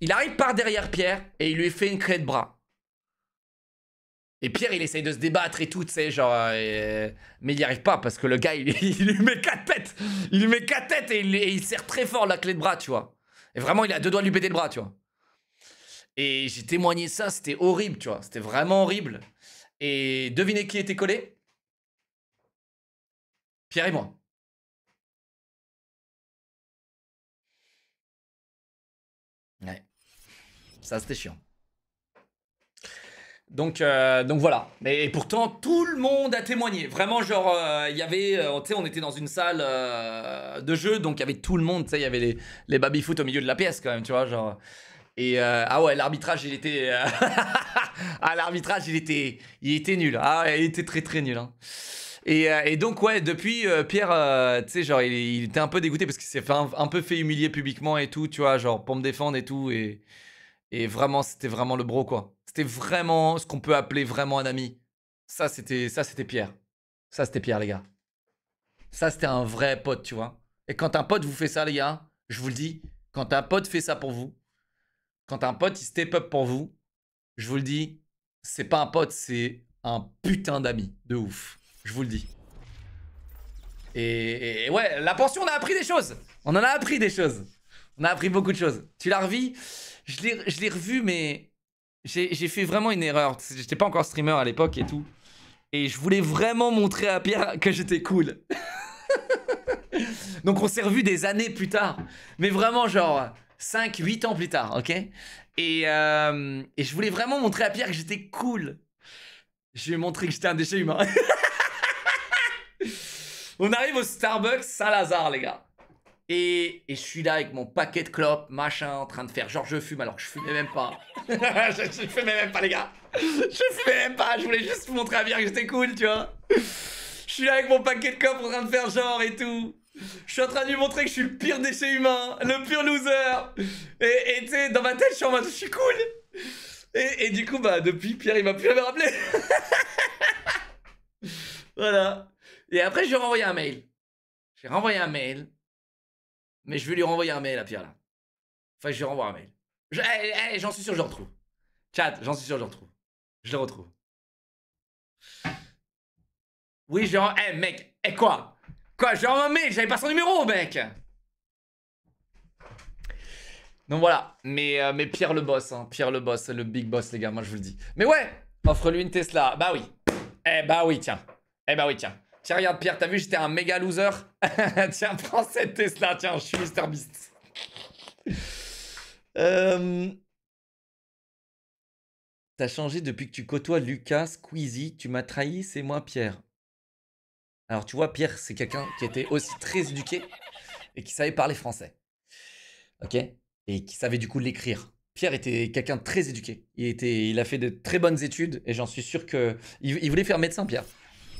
Il arrive par derrière Pierre et il lui fait une clé de bras. Et Pierre, il essaye de se débattre et tout, tu sais, genre. Mais il n'y arrive pas parce que le gars, il lui met 4 têtes. Il lui met 4 têtes et il serre très fort la clé de bras, tu vois. Et vraiment, il a 2 doigts de lui péter le bras, tu vois. Et j'ai témoigné ça, c'était horrible, tu vois. C'était vraiment horrible. Et devinez qui était collé? Pierre et moi. Ouais. Ça, c'était chiant. Donc voilà. Et pourtant, tout le monde a témoigné. Vraiment, genre, il y avait, tu sais, on était dans une salle de jeu, donc il y avait tout le monde, tu sais, il y avait les baby-foot au milieu de la pièce quand même, tu vois, genre. Et ah ouais, l'arbitrage, il était... ah, l'arbitrage, il était nul. Ah, il était très très nul. Hein. Et donc, ouais, depuis, Pierre, tu sais, genre, il était un peu dégoûté parce qu'il s'est fait un peu fait humilier publiquement et tout, tu vois, genre, pour me défendre et tout. Et vraiment, c'était vraiment le bro, quoi. C'était vraiment ce qu'on peut appeler vraiment un ami. Ça, c'était Pierre. Ça, c'était Pierre, les gars. Ça, c'était un vrai pote, tu vois. Et quand un pote vous fait ça, les gars, je vous le dis, quand un pote fait ça pour vous, quand un pote, il step up pour vous, je vous le dis, c'est pas un pote, c'est un putain d'ami. De ouf. Je vous le dis. Et ouais, la pension, on a appris des choses. On en a appris des choses. On a appris beaucoup de choses. Tu l'as revu? Je l'ai revu, mais j'ai fait vraiment une erreur. J'étais pas encore streamer à l'époque et tout. Et je voulais vraiment montrer à Pierre que j'étais cool. Donc on s'est revu des années plus tard. Mais vraiment genre 5-8 ans plus tard, ok? Et je voulais vraiment montrer à Pierre que j'étais cool. Je lui ai montré que j'étais un déchet humain. On arrive au Starbucks Saint-Lazare, les gars. Et je suis là avec mon paquet de clopes, machin, en train de faire genre je fume alors que je fumais même pas. je fumais même pas, les gars. Je fumais même pas, je voulais juste montrer à Pierre que j'étais cool, tu vois. Je suis là avec mon paquet de clopes en train de faire genre et tout. Je suis en train de lui montrer que je suis le pire déchet humain, le pur loser. Et tu sais, dans ma tête, je suis en mode je suis cool. Et du coup, bah depuis, Pierre il m'a plus jamais rappelé. Voilà. Et après, je lui ai renvoyé un mail. J'ai renvoyé un mail. Mais je vais lui renvoyer un mail à Pierre là. Enfin, je lui renvoie un mail. J'en suis sûr, je le retrouve. Chat, j'en suis sûr, je le retrouve. Je le retrouve. Oui, je lui renvoie. Mec, quoi? Quoi? Je lui renvoie un mail, j'avais pas son numéro, mec. Donc voilà. Mais Pierre le boss, hein. Pierre le boss, le big boss, les gars, moi je vous le dis. Mais ouais, offre-lui une Tesla. Bah oui. Bah oui, tiens. Bah oui, tiens. Tiens, regarde, Pierre, t'as vu, j'étais un méga loser. Tiens, prends cette Tesla. Tiens, je suis Mr Beast. T'as changé depuis que tu côtoies Lucas, Squeezie. Tu m'as trahi, c'est moi, Pierre. Alors, tu vois, Pierre, c'est quelqu'un qui était aussi très éduqué et qui savait parler français. Ok? Et qui savait du coup l'écrire. Pierre était quelqu'un de très éduqué. Il a fait de très bonnes études et j'en suis sûr que... Il voulait faire médecin, Pierre.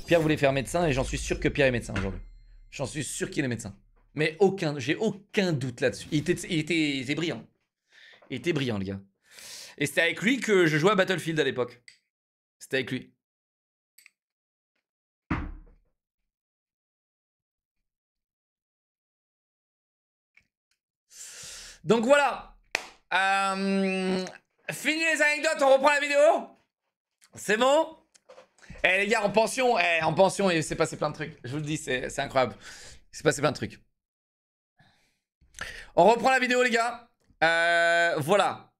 Pierre voulait faire médecin et j'en suis sûr que Pierre est médecin aujourd'hui. J'en suis sûr qu'il est médecin. Mais j'ai aucun doute là-dessus. Il était brillant. Il était brillant, le gars. Et c'était avec lui que je jouais à Battlefield à l'époque. C'était avec lui. Donc voilà. Fini les anecdotes, on reprend la vidéo. C'est bon? Les gars, en pension, il s'est passé plein de trucs. Je vous le dis, c'est incroyable. Il s'est passé plein de trucs. On reprend la vidéo, les gars. Voilà.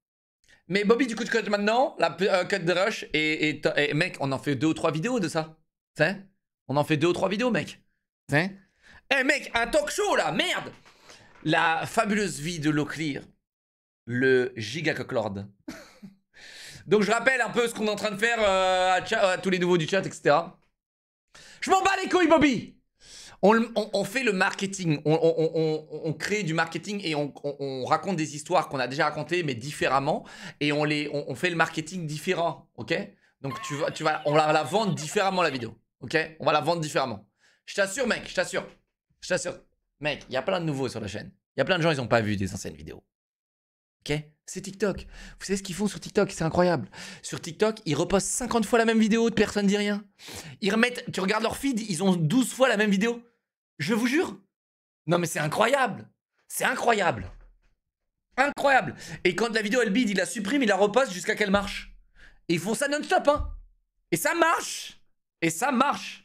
Mais Bobby, du coup, tu cut maintenant. La cut de rush. Et mec, on en fait 2 ou 3 vidéos de ça. Tu sais? On en fait 2 ou 3 vidéos, mec. Tu sais? Mec, un talk show, là. Merde. La fabuleuse vie de Locklear. Le giga cocklord. Donc je rappelle un peu ce qu'on est en train de faire à tous les nouveaux du chat, etc. Je m'en bats les couilles, Bobby. On fait le marketing, on crée du marketing et on raconte des histoires qu'on a déjà racontées mais différemment et on fait le marketing différent, ok? Donc on va la vendre différemment la vidéo, ok? On va la vendre différemment. Je t'assure, mec, je t'assure. Mec, il y a plein de nouveaux sur la chaîne. Il y a plein de gens, ils n'ont pas vu des anciennes vidéos. Ok? C'est TikTok. Vous savez ce qu'ils font sur TikTok? C'est incroyable. Sur TikTok, ils repostent 50 fois la même vidéo, personne dit rien. Ils remettent, tu regardes leur feed, ils ont 12 fois la même vidéo. Je vous jure. Non mais c'est incroyable. C'est incroyable. Incroyable. Et quand la vidéo elle bide, ils la suppriment, ils la repostent jusqu'à qu'elle marche. Et ils font ça non-stop, hein. Et ça marche. Et ça marche.